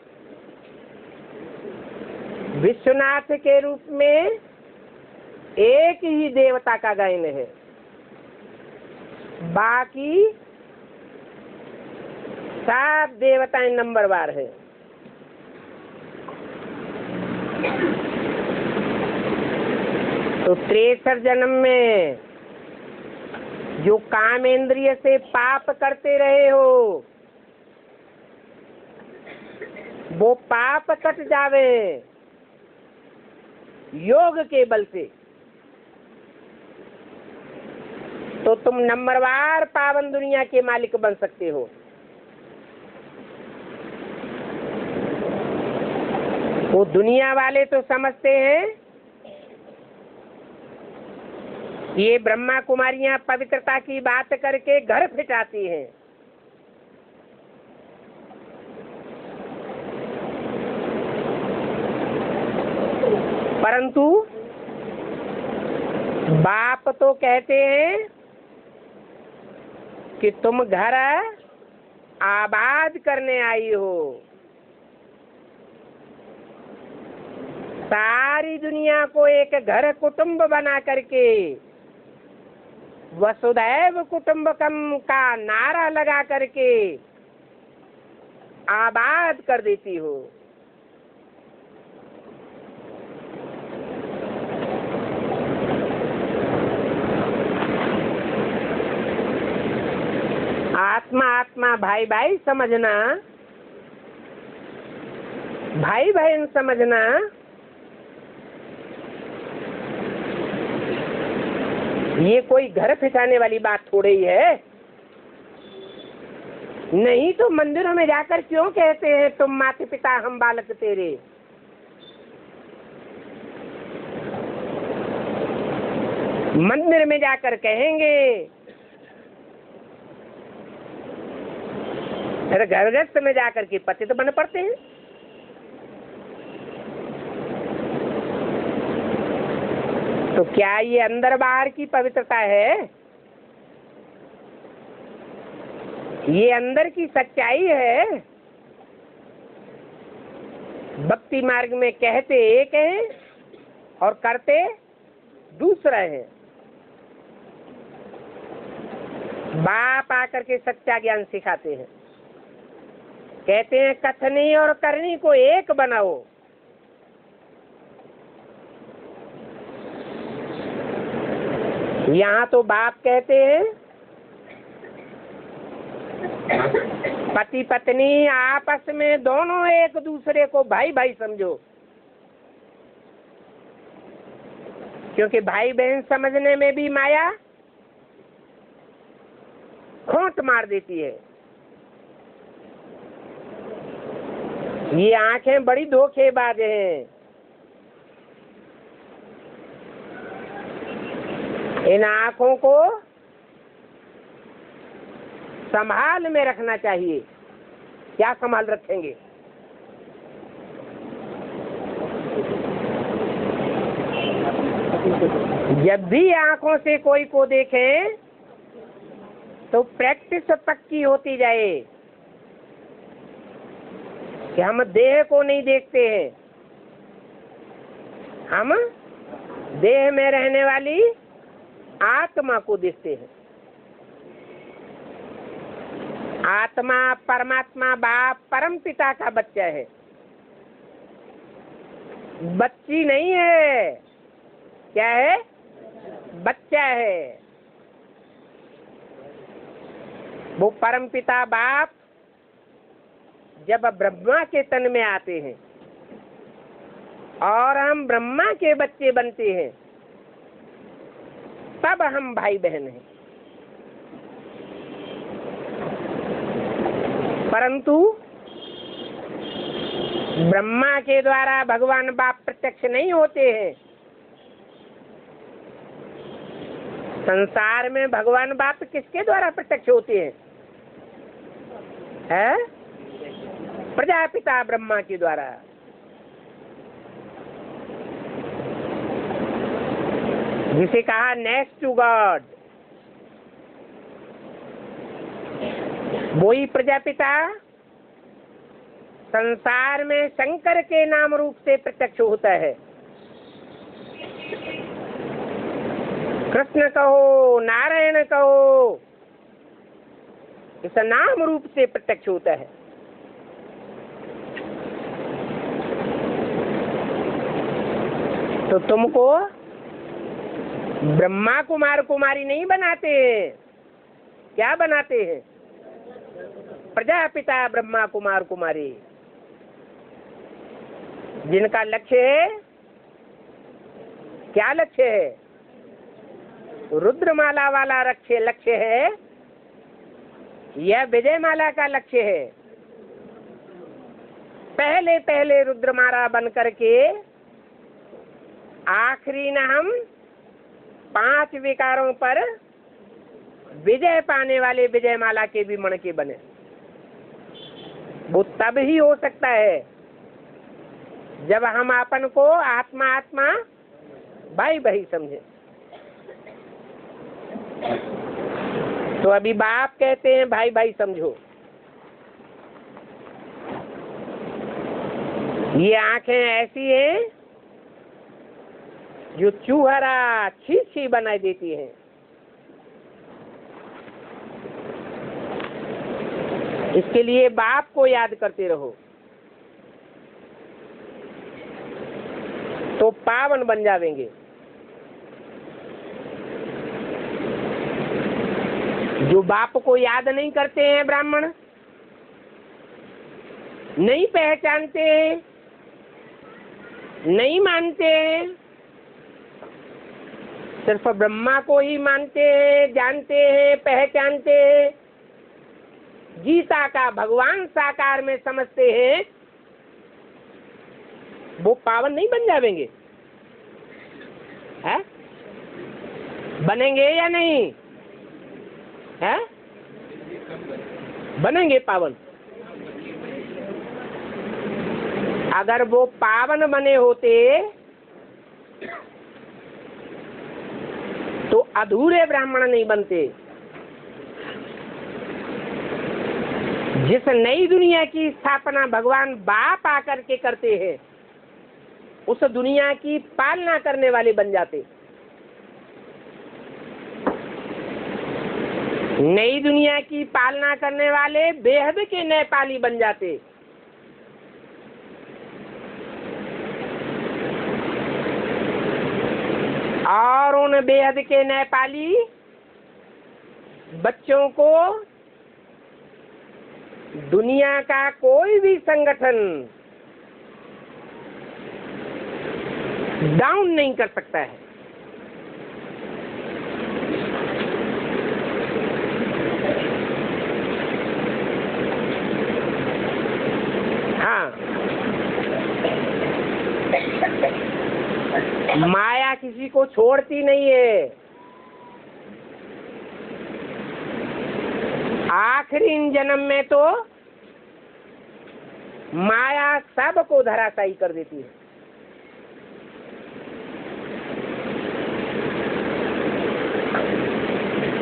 विश्वनाथ के रूप में एक ही देवता का गायन है, बाकी 7 देवताएं नंबरवार है। तो 63 जन्म में जो कामेंद्रिय से पाप करते रहे हो वो पाप कट जावे योग के बल से, तो तुम नंबरवार पावन दुनिया के मालिक बन सकते हो। वो दुनिया वाले तो समझते हैं ये ब्रह्मा कुमारियां पवित्रता की बात करके घर फिटाती हैं, परंतु बाप तो कहते हैं कि तुम घर आबाद करने आई हो। सारी दुनिया को एक घर कुटुंब बना करके वसुधैव कुटुंबकम का नारा लगा करके आबाद कर देती हो। आत्मा आत्मा भाई भाई समझना, भाई बहन समझना, ये कोई घर फिसाने वाली बात थोड़ी है। नहीं तो मंदिरों में जाकर क्यों कहते हैं तुम माता पिता हम बालक तेरे? मंदिर में जाकर कहेंगे, फिर घर गृहस्थ में जाकर के पतित बन पड़ते हैं। तो क्या ये अंदर बाहर की पवित्रता है? ये अंदर की सच्चाई है। भक्ति मार्ग में कहते एक है और करते दूसरा है। बाप आकर के सच्चा ज्ञान सिखाते हैं, कहते हैं कथनी और करनी को एक बनाओ। यहाँ तो बाप कहते हैं पति पत्नी आपस में दोनों एक दूसरे को भाई भाई समझो, क्योंकि भाई बहन समझने में भी माया खोट मार देती है। ये आंखें बड़ी धोखेबाज हैं। इन आंखों को संभाल में रखना चाहिए। क्या संभाल रखेंगे? जब भी आंखों से कोई को देखें तो प्रैक्टिस पक्की होती जाए कि हम देह को नहीं देखते हैं, हम देह में रहने वाली आत्मा को देखते हैं। आत्मा परमात्मा बाप परम पिता का बच्चा है, बच्ची नहीं है। क्या है? बच्चा है। वो परम पिता बाप जब ब्रह्मा के तन में आते हैं और हम ब्रह्मा के बच्चे बनते हैं, तब हम भाई बहन हैं। परंतु ब्रह्मा के द्वारा भगवान बाप प्रत्यक्ष नहीं होते हैं। संसार में भगवान बाप किसके द्वारा प्रत्यक्ष होते हैं? है? प्रजापिता ब्रह्मा के द्वारा। जिसे कहा नेक्स्ट टू गॉड, वही प्रजापिता संसार में शंकर के नाम रूप से प्रत्यक्ष होता है। कृष्ण कहो, नारायण कहो, इस नाम रूप से प्रत्यक्ष होता है। तो तुमको ब्रह्मा कुमार कुमारी नहीं बनाते हैं। क्या बनाते हैं? प्रजापिता ब्रह्मा कुमार कुमारी, जिनका लक्ष्य है, क्या लक्ष्य है? रुद्रमाला वाला लक्ष्य है, यह विजयमाला का लक्ष्य है। पहले पहले रुद्रमाला बन करके आखिरी न हम 5 विकारों पर विजय पाने वाले विजयमाला के भी मण के बने। वो तब ही हो सकता है जब हम अपन को आत्मा आत्मा भाई भाई समझे। तो अभी बाप कहते हैं भाई भाई समझो। ये आंखें ऐसी हैं जो चूहरा छी बनाई देती हैं। इसके लिए बाप को याद करते रहो तो पावन बन जावेंगे। जो बाप को याद नहीं करते हैं ब्राह्मण, नहीं पहचानते हैं, नहीं मानते हैं, सिर्फ ब्रह्मा को ही मानते हैं, जानते हैं, पहचानते हैं, गीता का भगवान साकार में समझते हैं, वो पावन नहीं बन जाएंगे? है? बनेंगे या नहीं? है? बनेंगे पावन। अगर वो पावन बने होते तो अधूरे ब्राह्मण नहीं बनते। जिस नई दुनिया की स्थापना भगवान बाप आकर के करते हैं, उस दुनिया की पालना करने वाले बन जाते। नई दुनिया की पालना करने वाले बेहद के नेपाली बन जाते। और उन बेहद के नेपाली बच्चों को दुनिया का कोई भी संगठन डाउन नहीं कर सकता है। हाँ, माया किसी को छोड़ती नहीं है। आखिरी जन्म में तो माया सबको धराशायी कर देती है।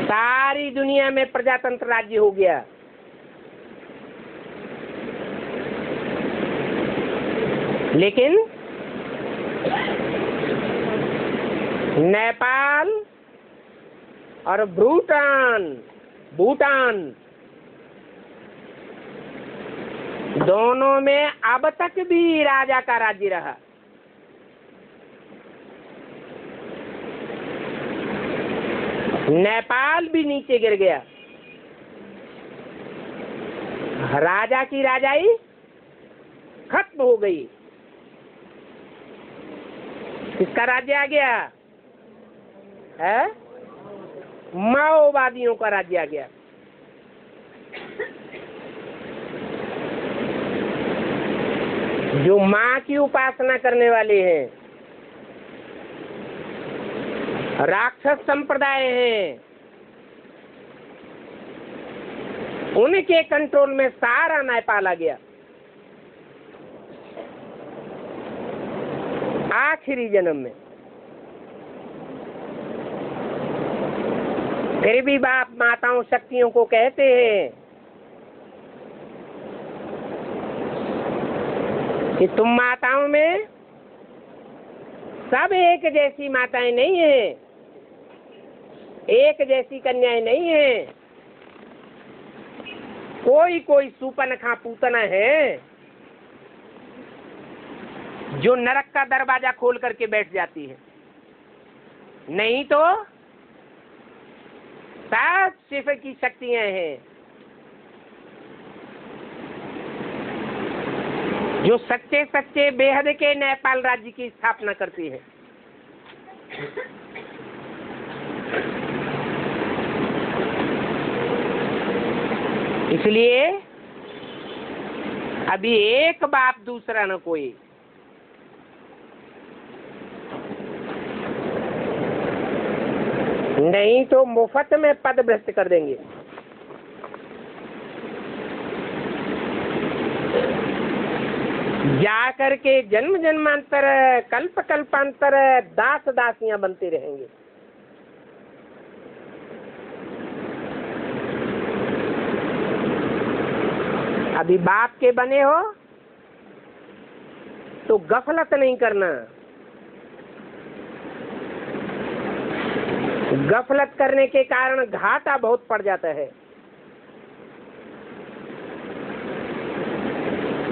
सारी दुनिया में प्रजातंत्र राज्य हो गया, लेकिन नेपाल और भूटान दोनों में अब तक भी राजा का राज्य रहा। नेपाल भी नीचे गिर गया। राजा की राजाई खत्म हो गई। किसका राज्य आ गया है? माओवादियों का राज्य आ गया। जो माँ की उपासना करने वाले हैं, राक्षस संप्रदाय हैं, उनके कंट्रोल में सारा नेपाल आ गया। आखिरी जन्म में फिर भी बाप माताओं शक्तियों को कहते हैं कि तुम माताओं में सब एक जैसी माताएं नहीं हैं, एक जैसी कन्याएं नहीं हैं। कोई कोई सूपनखा पूतना है जो नरक का दरवाजा खोल करके बैठ जाती है, नहीं तो सब शिव की शक्तियां हैं जो सच्चे सच्चे बेहद के नेपाल राज्य की स्थापना करती है। इसलिए अभी एक बाप दूसरा न कोई। नहीं तो मुफ्त में पद भ्रष्ट कर देंगे। जाकर के जन्म जन्मांतर कल्प कल्पांतर दास दासियां बनते रहेंगे। अभी बाप के बने हो तो गफलत नहीं करना। गफलत करने के कारण घाटा बहुत पड़ जाता है।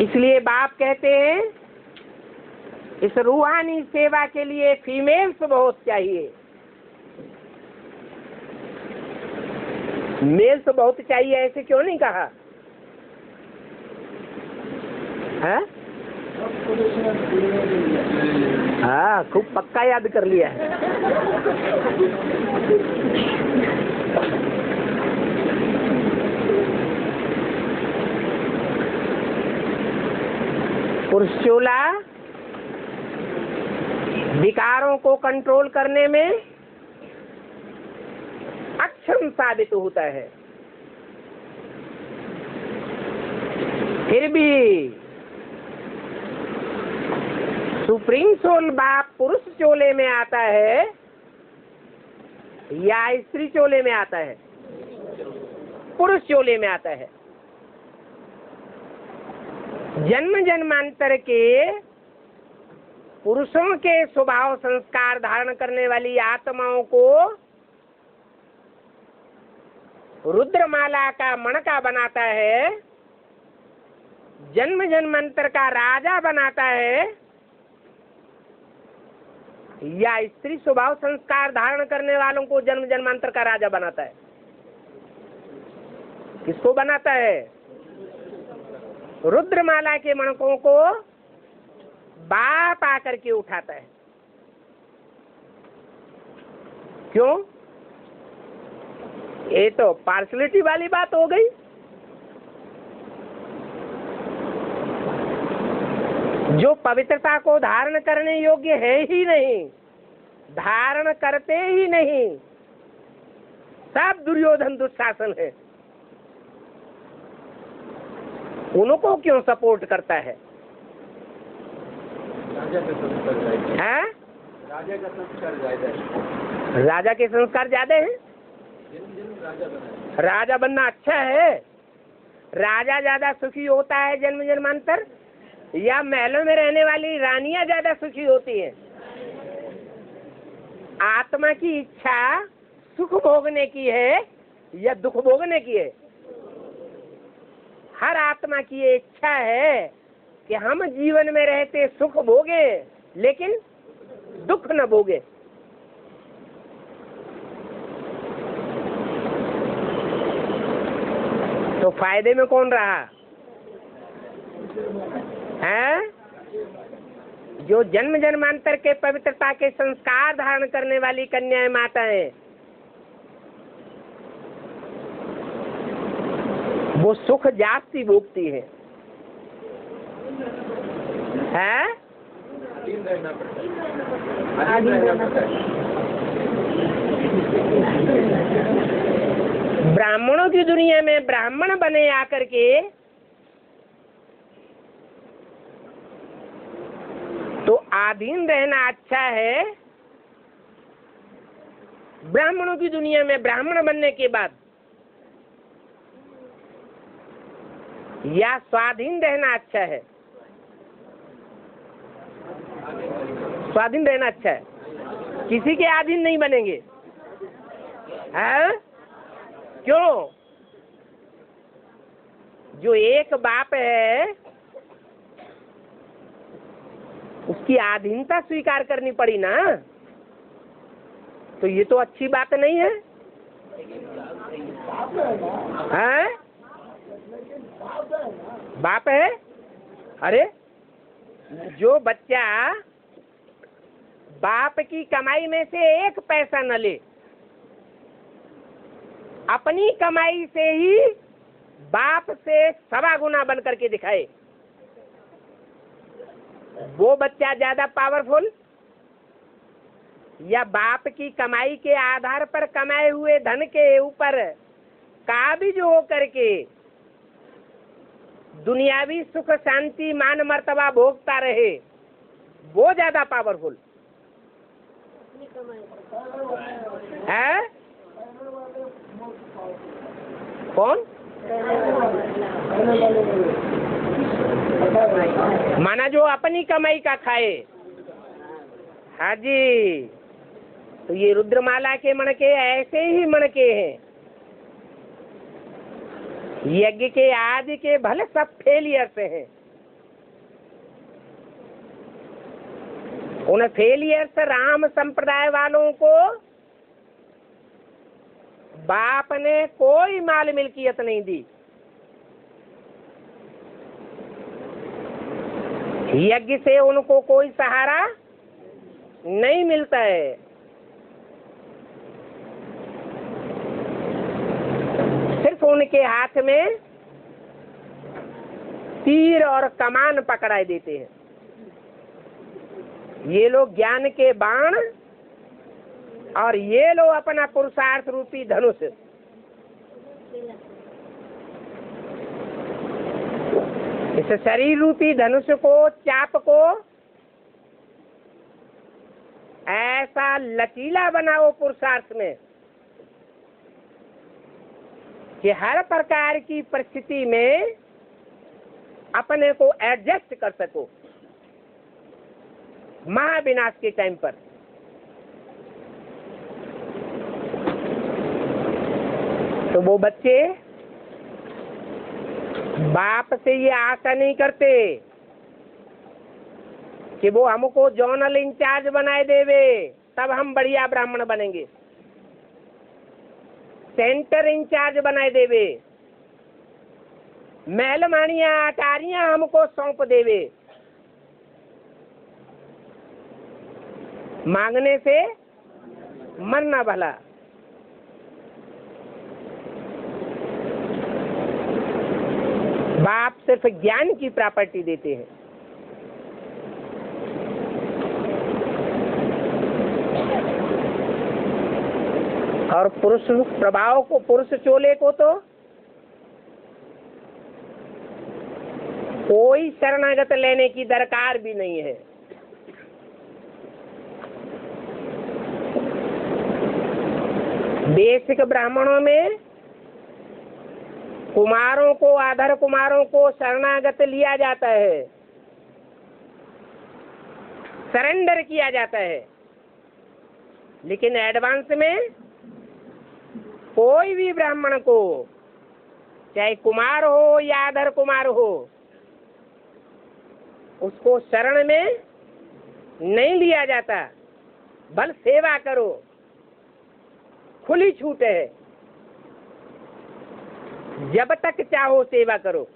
इसलिए बाप कहते हैं इस रूहानी सेवा के लिए फीमेल्स बहुत चाहिए। मेल तो बहुत चाहिए, ऐसे क्यों नहीं कहा है? हाँ, खूब पक्का याद कर लिया है। पुरुष चोला विकारों को कंट्रोल करने में अक्षम साबित होता है। फिर भी सुप्रीम सोल बाप पुरुष चोले में आता है या स्त्री चोले में आता है? पुरुष चोले में आता है। जन्म जन्मांतर के पुरुषों के स्वभाव संस्कार धारण करने वाली आत्माओं को रुद्रमाला का मणका बनाता है, जन्म जन्मांतर का राजा बनाता है, या स्त्री स्वभाव संस्कार धारण करने वालों को जन्म जन्मांतर का राजा बनाता है? किसको बनाता है? रुद्रमाला के मणकों को बाप आकर के उठाता है। क्यों? ये तो पार्शलिटी वाली बात हो गई। जो पवित्रता को धारण करने योग्य है ही नहीं, धारण करते ही नहीं, सब दुर्योधन दुशासन है, उनको क्यों सपोर्ट करता है? हैं? राजा के संस्कार ज्यादा हैं। राजा बनना अच्छा है। राजा ज्यादा सुखी होता है जन्म जन्मांतर, या महलों में रहने वाली रानियां ज्यादा सुखी होती हैं? आत्मा की इच्छा सुख भोगने की है या दुख भोगने की है? हर आत्मा की ये इच्छा है कि हम जीवन में रहते सुख भोगे लेकिन दुख न भोगे। तो फायदे में कौन रहा है? जो जन्म जन्मांतर के पवित्रता के संस्कार धारण करने वाली कन्याएं माताएं, वो सुख जास्ती भोगती है। ब्राह्मणों की दुनिया में ब्राह्मण बने आकर के तो आधीन रहना अच्छा है। ब्राह्मणों की दुनिया में ब्राह्मण बनने के बाद या स्वाधीन रहना अच्छा है? स्वाधीन रहना अच्छा है। किसी के अधीन नहीं बनेंगे। है? क्यों? जो एक बाप है उसकी अधीनता स्वीकार करनी पड़ी ना, तो ये तो अच्छी बात नहीं है। हैं? बाप है। अरे जो बच्चा बाप की कमाई में से एक पैसा न ले, अपनी कमाई से ही बाप से 1.25 गुना बन करके दिखाए, वो बच्चा ज्यादा पावरफुल या बाप की कमाई के आधार पर कमाए हुए धन के ऊपर काबिज हो करके दुनियावी सुख शांति मान मर्तबा भोगता रहे, वो ज्यादा पावरफुल है? कौन? माना जो अपनी कमाई का खाए। हाँ जी, तो ये रुद्रमाला के मणके ऐसे ही मणके हैं। यज्ञ के आदि के भले सब फेलियर से हैं, उन फेलियर से राम संप्रदाय वालों को बाप ने कोई माल मिल्कियत नहीं दी। यज्ञ से उनको कोई सहारा नहीं मिलता है। सिर्फ उनके हाथ में तीर और कमान पकड़ाई देते हैं। ये लोग ज्ञान के बाण और ये लोग अपना पुरुषार्थ रूपी धनुष। इस शरीर रूपी धनुष को, चाप को ऐसा लचीला बनाओ पुरुषार्थ में कि हर प्रकार की परिस्थिति में अपने को एडजस्ट कर सको। महाविनाश के टाइम पर तो वो बच्चे बाप से ये आशा नहीं करते कि वो हमको जोनल इंचार्ज बनाए देवे तब हम बढ़िया ब्राह्मण बनेंगे, सेंटर इंचार्ज बनाए देवे, महलमानियां अटारियां हमको सौंप देवे। मांगने से मरना भला। बाप सिर्फ ज्ञान की प्रॉपर्टी देते हैं। और पुरुष प्रभाव को, पुरुष चोले को तो कोई शरणागत लेने की दरकार भी नहीं है। बेसिक ब्राह्मणों में कुमारों को, आधर कुमारों को शरणागत लिया जाता है, सरेंडर किया जाता है। लेकिन एडवांस में कोई भी ब्राह्मण को, चाहे कुमार हो या आधर कुमार हो, उसको शरण में नहीं लिया जाता। बल सेवा करो, खुली छूट है, जब तक चाहो सेवा करो।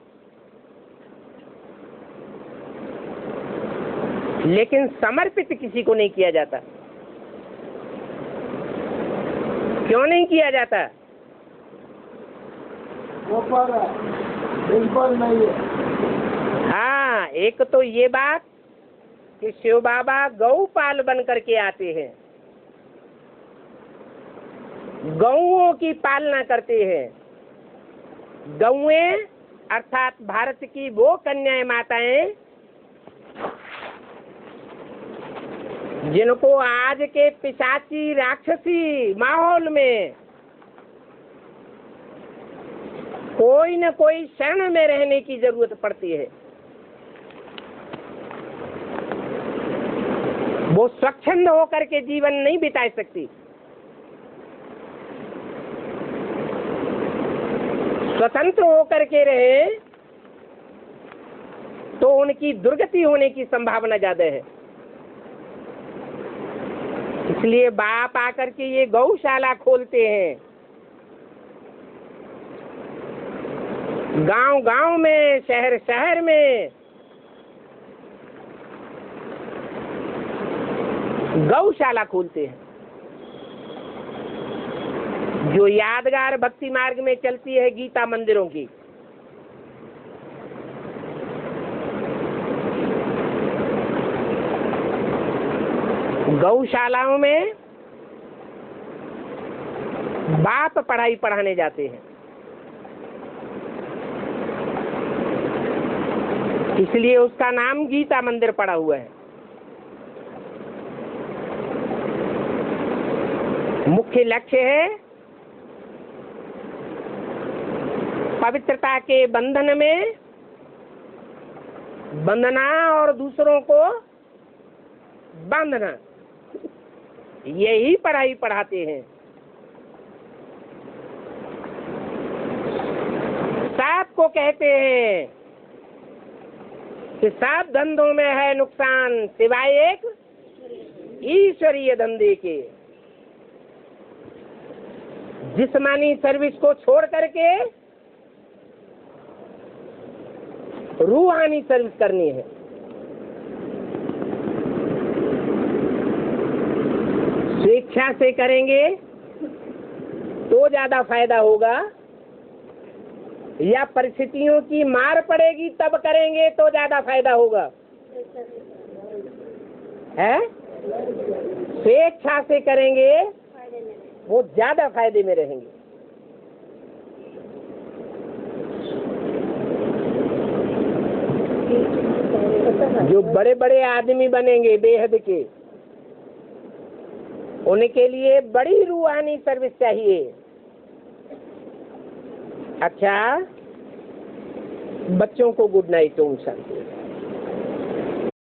लेकिन समर्पित किसी को नहीं किया जाता। क्यों नहीं किया जाता? बिल्कुल नहीं है। हाँ, एक तो ये बात कि शिव बाबा गौपाल बन करके आते हैं, गौओं की पालना करते हैं। गौएं अर्थात भारत की वो कन्याएं माताएं जिनको आज के पिशाची राक्षसी माहौल में कोई न कोई शरण में रहने की जरूरत पड़ती है। वो स्वच्छंद होकर के जीवन नहीं बिता सकती, स्वतंत्र होकर के रहे तो उनकी दुर्गति होने की संभावना ज्यादा है। इसलिए बाप आकर के ये गौशाला खोलते हैं। गांव गांव में, शहर शहर में गौशाला खोलते हैं, जो यादगार भक्ति मार्ग में चलती है गीता मंदिरों की। गौशालाओं में बाप पढ़ाई पढ़ाने जाते हैं। इसलिए उसका नाम गीता मंदिर पड़ा हुआ है। मुख्य लक्ष्य है पवित्रता के बंधन में बंधना और दूसरों को बांधना। यही पढ़ाई पढ़ाते हैं। सात को कहते हैं कि सब धंधों में है नुकसान सिवाय एक ईश्वरीय धंधे के। जिस्मानी सर्विस को छोड़ करके रूहानी सर्विस करनी है। स्वेच्छा से करेंगे तो ज्यादा फायदा होगा, या परिस्थितियों की मार पड़ेगी तब करेंगे तो ज्यादा फायदा होगा? है स्वेच्छा से करेंगे वो ज्यादा फायदे में रहेंगे। जो बड़े बड़े आदमी बनेंगे बेहद के, उनके लिए बड़ी रूहानी सर्विस चाहिए। अच्छा, बच्चों को गुड नाइट ओम शांति।